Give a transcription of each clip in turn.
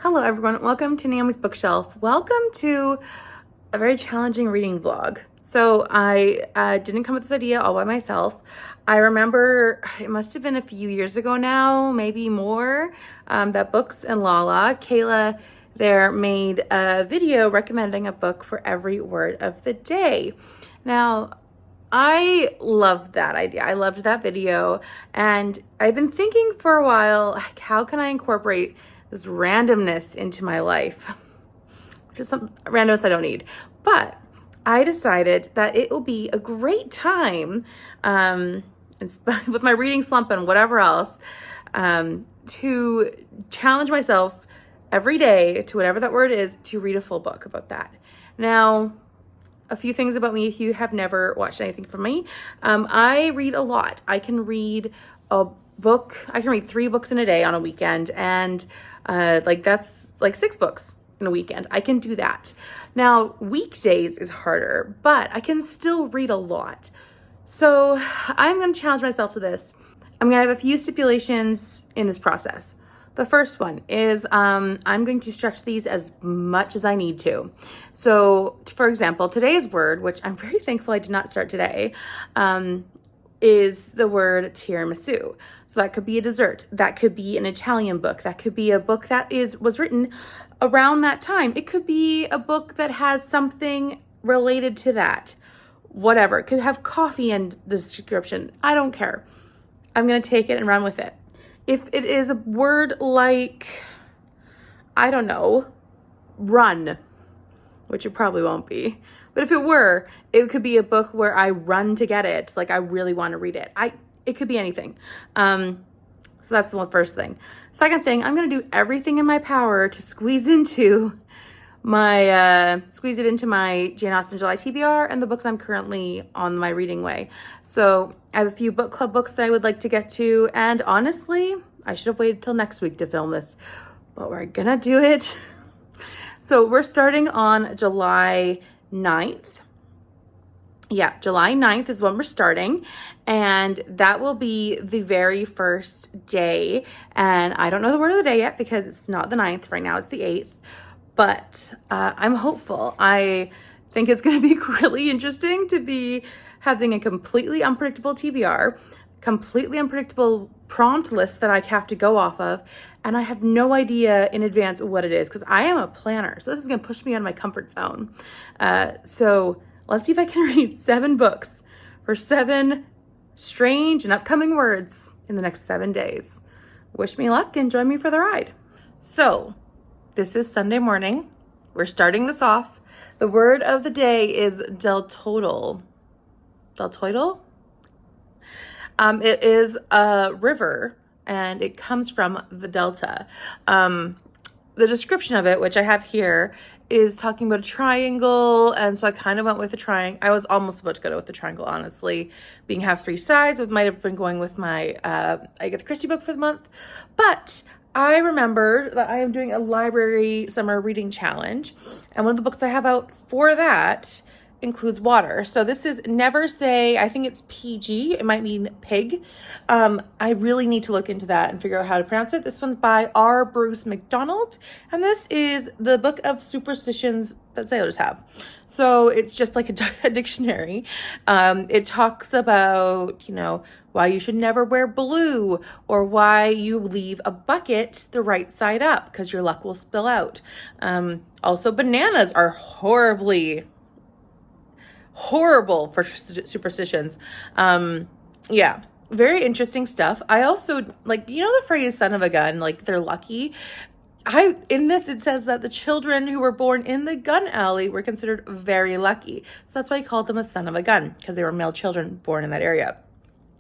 Hello everyone, welcome to Naomi's Bookshelf. Welcome to a very challenging reading vlog. So I didn't come up with this idea all by myself. I remember it must have been a few years ago now, maybe more, that Books and Lala, Kayla there made a video recommending a book for every word of the day. Now, I loved that idea. I loved that video, and I've been thinking for a while, like, how can I incorporate this randomness into my life? Which is some randomness I don't need. But I decided that it will be a great time, with my reading slump and whatever else, to challenge myself every day to whatever that word is, to read a full book about that. Now, a few things about me if you have never watched anything from me. I read a lot. I can read a book. I can read 3 books in a day on a weekend, and that's like 6 books in a weekend. I can do that. Now, weekdays is harder, but I can still read a lot. So I'm going to challenge myself to this. I'm going to have a few stipulations in this process. The first one is I'm going to stretch these as much as I need to. So, for example, today's word, which I'm very thankful I did not start today, is the word tiramisu. So that could be a dessert. That could be an Italian book. That could be a book that was written around that time. It could be a book that has something related to that. Whatever. It could have coffee in the description. I don't care. I'm going to take it and run with it. If it is a word like, I don't know, run, which it probably won't be, but if it were, it could be a book where I run to get it. Like, I really want to read it. It could be anything. So that's the first thing. Second thing, I'm going to do everything in my power to squeeze it into my Jane Austen July TBR and the books I'm currently on my reading way. So I have a few book club books that I would like to get to, and honestly, I should have waited till next week to film this, but we're gonna do it. So we're starting on July 9th. Yeah, July 9th is when we're starting, and that will be the very first day. And I don't know the word of the day yet because it's not the 9th. Right now it's the 8th. But I'm hopeful. I think it's going to be really interesting to be having a completely unpredictable TBR, completely unpredictable prompt list that I have to go off of, and I have no idea in advance what it is because I am a planner. So this is going to push me out of my comfort zone. So let's see if I can read 7 books for 7 strange and upcoming words in the next 7 days. Wish me luck and join me for the ride. So, this is Sunday morning. We're starting this off. The word of the day is deltoidal. Deltoidal? It is a river, and it comes from the Delta. The description of it, which I have here, is talking about a triangle, and so I kind of went with the triangle. I was almost about to go with the triangle, honestly. Being have 3 sides, it might have been going with my Agatha Christie book for the month, but I remember that I am doing a library summer reading challenge, and one of the books I have out for that includes water. So this is Never Say, I think it's PG, it might mean pig. I really need to look into that and figure out how to pronounce it. This one's by R. Bruce Macdonald, and this is the book of superstitions that sailors have. So it's just like a dictionary. It talks about, why you should never wear blue, or why you leave a bucket the right side up because your luck will spill out. Also, bananas are horrible for superstitions. Yeah, very interesting stuff. I also, the phrase son of a gun, like they're lucky. In this, it says that the children who were born in the gun alley were considered very lucky. So that's why he called them a son of a gun, because they were male children born in that area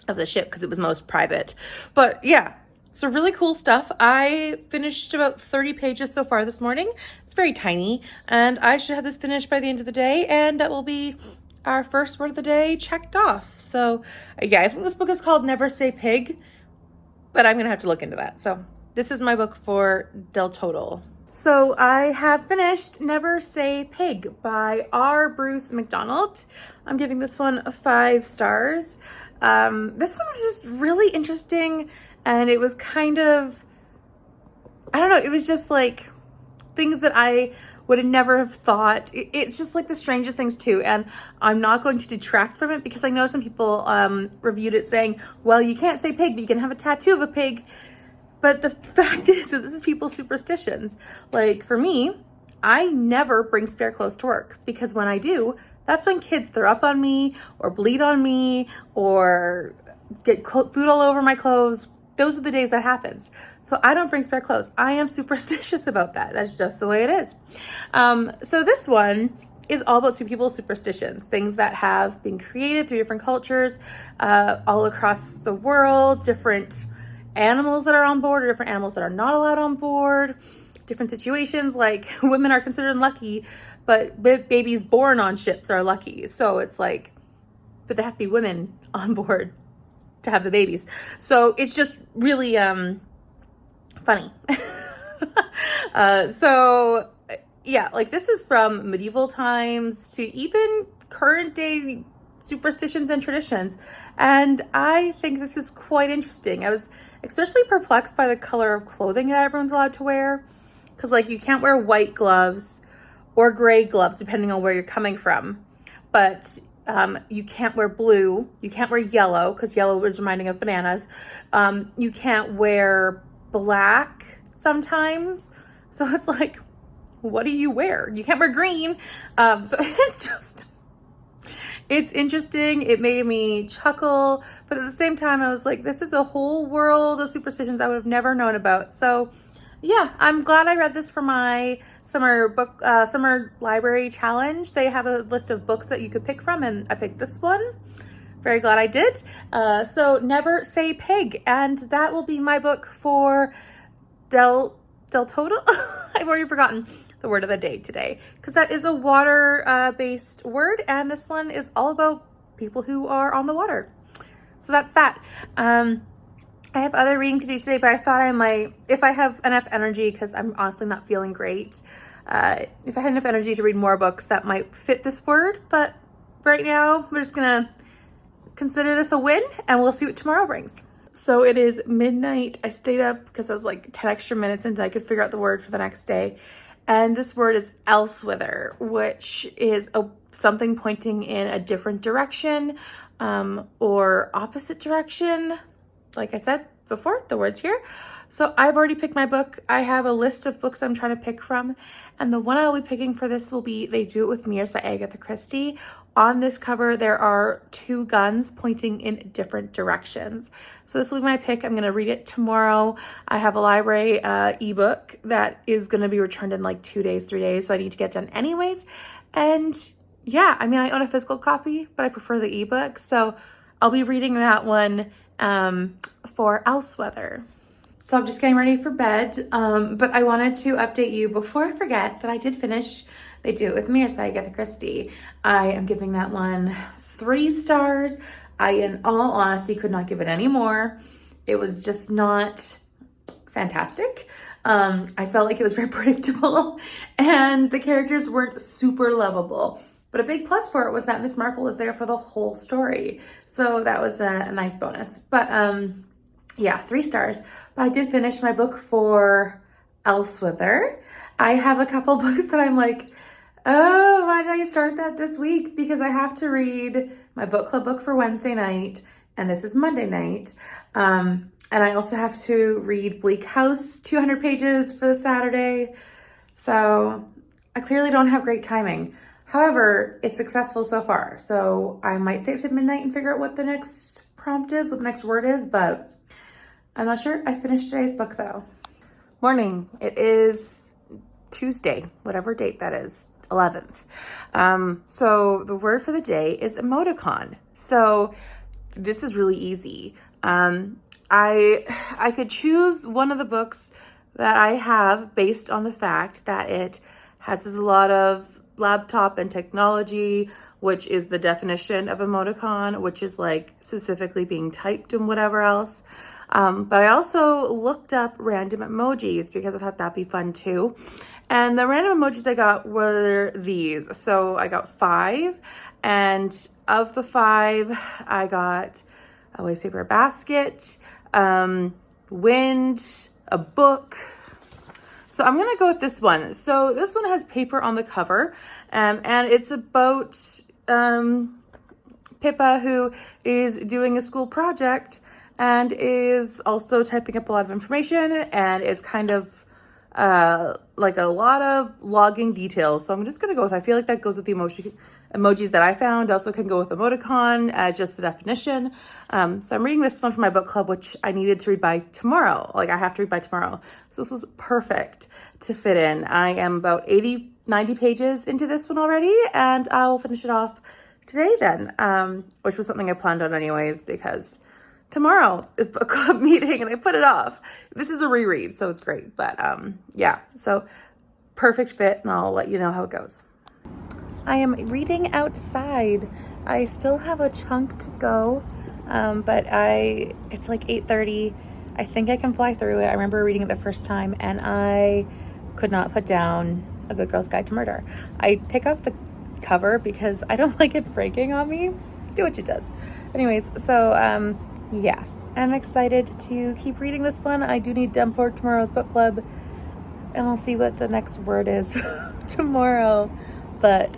of the ship, because it was most private. But yeah, so really cool stuff. I finished about 30 pages so far this morning. It's very tiny, and I should have this finished by the end of the day, and that will be our first word of the day checked off. So yeah, I think this book is called Never Say Pig, but I'm gonna have to look into that. So this is my book for deltoidal. So I have finished Never Say Pig by R. Bruce Macdonald. I'm giving this one 5 stars. This one was just really interesting, and it was kind of, I don't know, it was just like things that I would have never have thought. It's just like the strangest things too. And I'm not going to detract from it because I know some people reviewed it saying, well, you can't say pig, but you can have a tattoo of a pig. But the fact is that this is people's superstitions. Like for me, I never bring spare clothes to work because when I do, that's when kids throw up on me or bleed on me or get food all over my clothes. Those are the days that happens. So I don't bring spare clothes. I am superstitious about that. That's just the way it is. So this one is all about people's superstitions, things that have been created through different cultures, all across the world, different animals that are on board or different animals that are not allowed on board, different situations, like women are considered lucky, but babies born on ships are lucky. So it's like, but there have to be women on board to have the babies. So it's just really funny. So yeah, like this is from medieval times to even current day superstitions and traditions. And I think this is quite interesting. I was especially perplexed by the color of clothing that everyone's allowed to wear. Because like you can't wear white gloves or gray gloves depending on where you're coming from. But you can't wear blue. You can't wear yellow because yellow is reminding of bananas. You can't wear black sometimes. So it's like, what do you wear? You can't wear green. So it's interesting. It made me chuckle, but at the same time, I was like, this is a whole world of superstitions I would have never known about. So yeah, I'm glad I read this for my summer library challenge. They have a list of books that you could pick from, and I picked this one. Very glad I did. So Never Say Pig, and that will be my book for Del Toto. I've already forgotten the word of the day today because that is a water based word, and this one is all about people who are on the water. So that's that. I have other reading to do today, but I thought I might, if I have enough energy, because I'm honestly not feeling great, if I had enough energy to read more books that might fit this word. But right now, we're just gonna consider this a win, and we'll see what tomorrow brings. So it is midnight. I stayed up because I was like 10 extra minutes until I could figure out the word for the next day. And this word is elsewhither, which is something pointing in a different direction or opposite direction. Like I said before, the word's here. So I've already picked my book. I have a list of books I'm trying to pick from. And the one I'll be picking for this will be They Do It With Mirrors by Agatha Christie. On this cover, there are two guns pointing in different directions. So this will be my pick. I'm going to read it tomorrow. I have a library ebook that is going to be returned in like 2 days, 3 days. So I need to get done anyways. And yeah, I mean, I own a physical copy, but I prefer the ebook. So I'll be reading that one for Elsewhether. So I'm just getting ready for bed, but I wanted to update you before I forget that I did finish They Do It With Mirrors by Agatha Christie. I am giving that one 3 stars. I, in all honesty, could not give it any more. It was just not fantastic. I felt like it was very predictable and the characters weren't super lovable. But a big plus for it was that Miss Marple was there for the whole story. So that was a nice bonus. But yeah, 3 stars. But I did finish my book for Elsewhether. I have a couple books that I'm like, oh, why did I start that this week? Because I have to read my book club book for Wednesday night, and this is Monday night. And I also have to read Bleak House, 200 pages for the Saturday. So I clearly don't have great timing. However, it's successful so far. So I might stay up to midnight and figure out what the next prompt is, what the next word is, but I'm not sure. I finished today's book though. Morning. It is Tuesday, whatever date that is, 11th. So the word for the day is emoticon. So this is really easy. I could choose one of the books that I have based on the fact that it has a lot of laptop and technology, which is the definition of emoticon, which is like specifically being typed and whatever else. But I also looked up random emojis because I thought that'd be fun too. And the random emojis I got were these. So I got 5, and of the 5, I got a waste paper basket, wind, a book, So I'm gonna go with this one. So this one has paper on the cover, and it's about Pippa, who is doing a school project and is also typing up a lot of information, and is kind of like a lot of logging details. So I'm just gonna go with, I feel like that goes with the emojis that I found. Also can go with emoticon as just the definition. So I'm reading this one for my book club, which I needed to read by tomorrow. Like I have to read by tomorrow. So this was perfect to fit in. I am about 90 pages into this one already, and I'll finish it off today then, which was something I planned on anyways, because tomorrow is book club meeting and I put it off. This is a reread, so it's great. But yeah, so perfect fit, and I'll let you know how it goes. I am reading outside. I still have a chunk to go, but it's like 8:30. I think I can fly through it. I remember reading it the first time and I could not put down A Good Girl's Guide to Murder. I take off the cover because I don't like it breaking on me. Do what it does. Anyways, so yeah, I'm excited to keep reading this one. I do need them for tomorrow's book club, and I'll see what the next word is tomorrow. But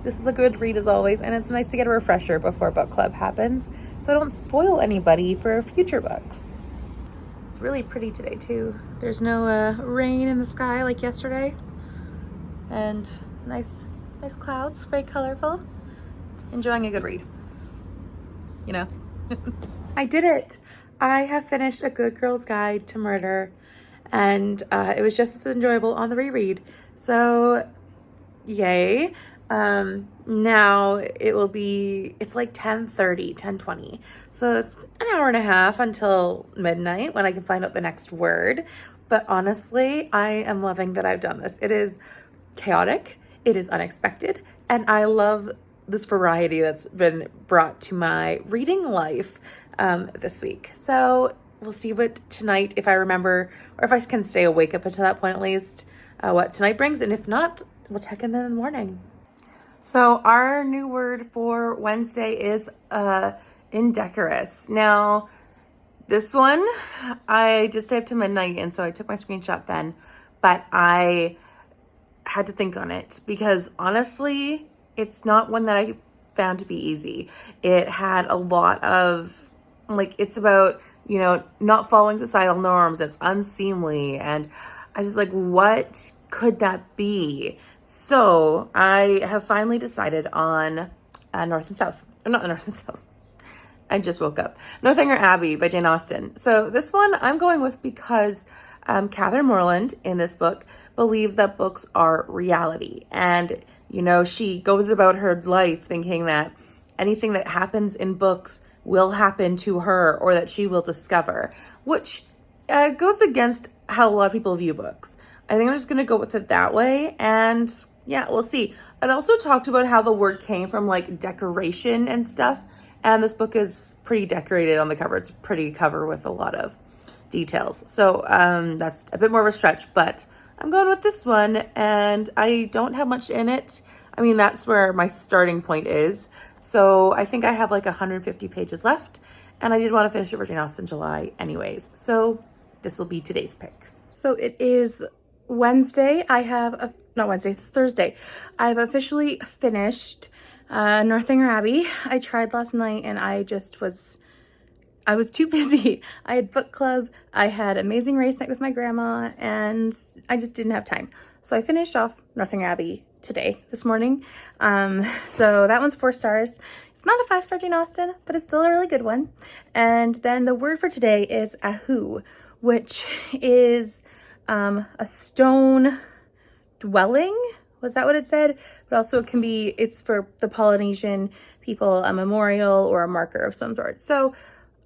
this is a good read as always, and it's nice to get a refresher before book club happens so I don't spoil anybody for future books. It's really pretty today too. There's no rain in the sky like yesterday, and nice clouds, very colorful. Enjoying a good read, you know. I did it. I have finished A Good Girl's Guide to Murder, and it was just as enjoyable on the reread. So yay. Now it's like 10:20. So it's an hour and a half until midnight when I can find out the next word. But honestly, I am loving that I've done this. It is chaotic, it is unexpected, and I love this variety that's been brought to my reading life this week. So we'll see what tonight, if I remember, or if I can stay awake up until that point at least, what tonight brings. And if not, we'll check in the morning. So our new word for Wednesday is indecorous. Now, this one, I just stayed up to midnight, and so I took my screenshot then, but I had to think on it because honestly, it's not one that I found to be easy. It had a lot of, like, it's about, you know, not following societal norms. It's unseemly. And I just like, what could that be? So I have finally decided on North and South. Or not North and South. I just woke up. Northanger Abbey by Jane Austen. So this one I'm going with because Catherine Morland in this book believes that books are reality. And, you know, she goes about her life thinking that anything that happens in books will happen to her or that she will discover, which goes against how a lot of people view books. I think I'm just going to go with it that way. And yeah, we'll see. It also talked about how the word came from like decoration and stuff. And this book is pretty decorated on the cover. It's a pretty cover with a lot of details. So that's a bit more of a stretch, but I'm going with this one. And I don't have much in it. I mean, that's where my starting point is. So I think I have like 150 pages left. And I did want to finish it for Jane Austen in July anyways. So this will be today's pick. So it is Wednesday. Not Wednesday, it's Thursday. I've officially finished Northanger Abbey. I tried last night and I was too busy. I had book club, I had amazing race night with my grandma, and I just didn't have time. So I finished off Northanger Abbey this morning. So that one's 4 stars. It's not a 5-star Jane Austen, but it's still a really good one. And then the word for today is ahu, which is a stone dwelling. Was that what it said? But also it's for the Polynesian people, a memorial or a marker of some sort. So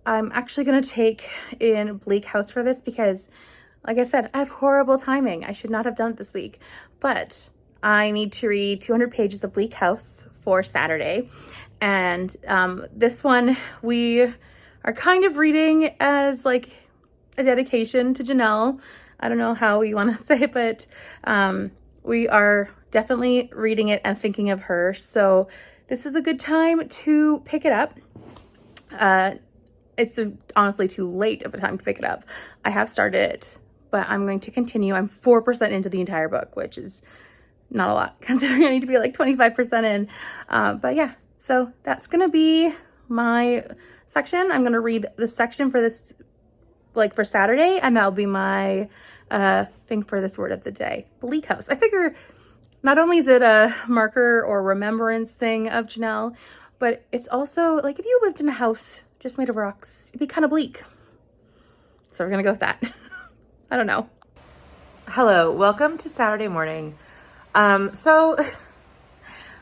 I'm actually going to take in Bleak House for this because, like I said, I have horrible timing. I should not have done it this week, but I need to read 200 pages of Bleak House for Saturday. And this one we are kind of reading as like a dedication to Janelle. I don't know how you want to say it, but we are definitely reading it and thinking of her. So this is a good time to pick it up. It's honestly too late of a time to pick it up. I have started it, but I'm going to continue. I'm 4% into the entire book, which is not a lot considering I need to be like 25% in. But yeah, so that's gonna be my section. I'm gonna read the section for this, like for Saturday, and that'll be my thing for this word of the day, Bleak House. I figure not only is it a marker or remembrance thing of Janelle, but it's also like if you lived in a house just made of rocks, it'd be kind of bleak. So we're gonna go with that. I don't know. Hello, welcome to Saturday morning. So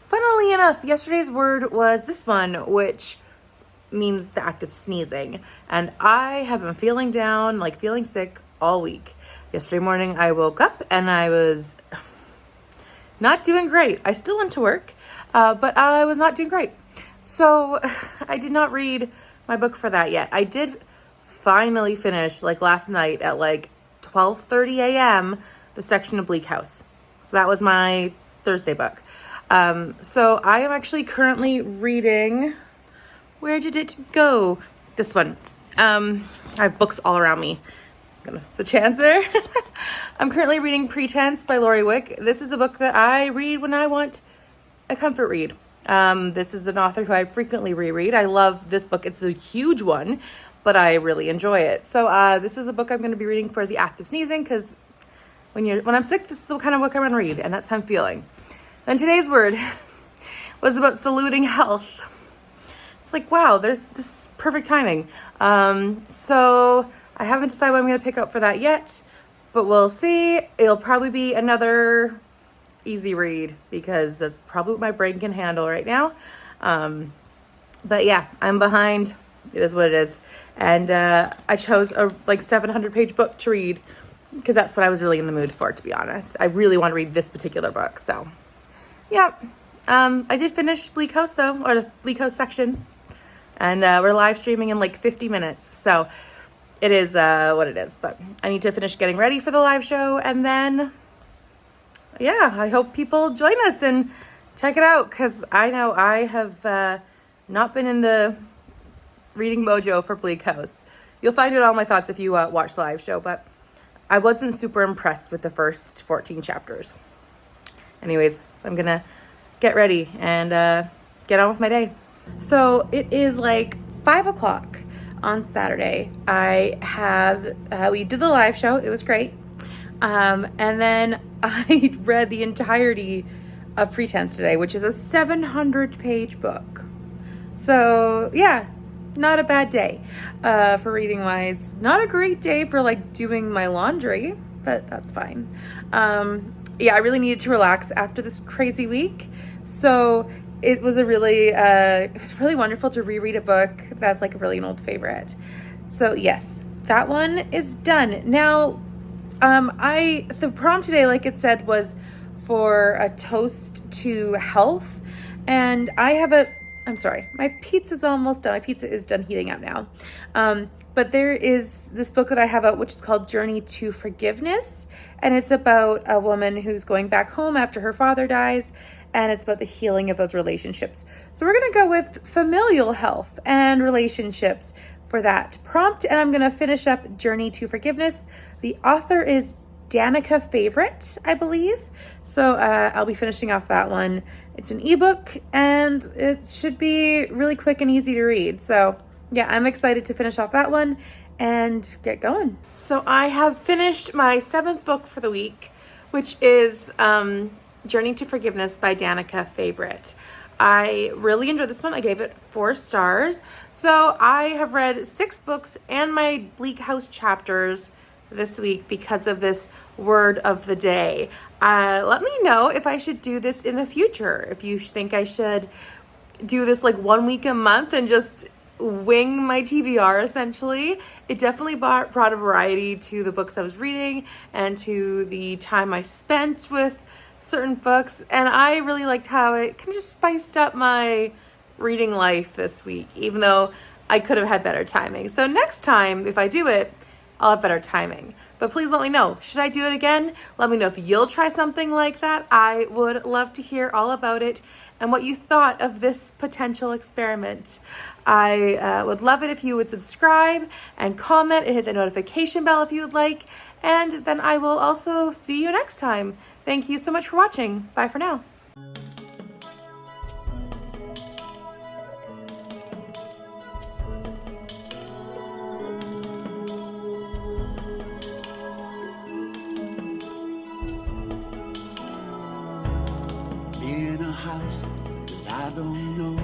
funnily enough, yesterday's word was this one, which means the act of sneezing. And I have been feeling down, like feeling sick all week. Yesterday morning, I woke up and I was not doing great. I still went to work, but I was not doing great. So I did not read my book for that yet. I did finally finish, like last night at like 12:30 a.m., the section of Bleak House. So that was my Thursday book. So I am actually currently reading, where did it go? This one. I have books all around me. I'm gonna switch hands there. I'm currently reading Pretense by Wick. This is the book that I read when I want a comfort read. This is an author who I frequently reread. I love this book. It's a huge one, but I really enjoy it. So this is the book I'm going to be reading for the act of sneezing, because when I'm sick, this is the kind of book I want to read, and that's how I'm feeling. Then today's word was about saluting health. It's like, wow, there's this perfect timing. So I haven't decided what I'm going to pick up for that yet, but we'll see. It'll probably be another easy read because that's probably what my brain can handle right now. But yeah, I'm behind. It is what it is. And I chose a like 700-page book to read because that's what I was really in the mood for, to be honest. I really want to read this particular book. So yeah, I did finish Bleak House though, or the Bleak House section. And we're live streaming in like 50 minutes. So it is what it is. But I need to finish getting ready for the live show. And then, yeah, I hope people join us and check it out. Because I know I have not been in the reading mojo for Bleak House. You'll find it all my thoughts if you watch the live show. But I wasn't super impressed with the first 14 chapters. Anyways, I'm going to get ready and get on with my day. So it is like 5 o'clock on Saturday. I have, we did the live show. It was great. And then I read the entirety of Pretense today, which is a 700-page book. So yeah, not a bad day for reading wise. Not a great day for like doing my laundry, but that's fine. Yeah, I really needed to relax after this crazy week. So it was really wonderful to reread a book that's like a really an old favorite. So yes, that one is done. Now, the prompt today, like it said, was for a toast to health. And I'm sorry, my pizza's almost done. My pizza is done heating up now. But there is this book that I have out, which is called Journey to Forgiveness. And it's about a woman who's going back home after her father dies. And it's about the healing of those relationships. So we're going to go with familial health and relationships for that prompt. And I'm going to finish up Journey to Forgiveness. The author is Danica Favorite, I believe. So I'll be finishing off that one. It's an ebook and it should be really quick and easy to read. So yeah, I'm excited to finish off that one and get going. So I have finished my 7th book for the week, which is Journey to Forgiveness by Danica Favorite. I really enjoyed this one. I gave it 4 stars. So I have read 6 books and my Bleak House chapters this week because of this word of the day. Let me know if I should do this in the future. If you think I should do this like 1 week a month and just wing my TBR essentially. It definitely brought a variety to the books I was reading and to the time I spent with certain books, and I really liked how it kind of just spiced up my reading life this week, even though I could have had better timing. So next time, if I do it, I'll have better timing. But please let me know. Should I do it again? Let me know if you'll try something like that. I would love to hear all about it and what you thought of this potential experiment. I would love it if you would subscribe and comment and hit the notification bell if you would like. And then I will also see you next time. Thank you so much for watching. Bye for now. In a house that I don't know,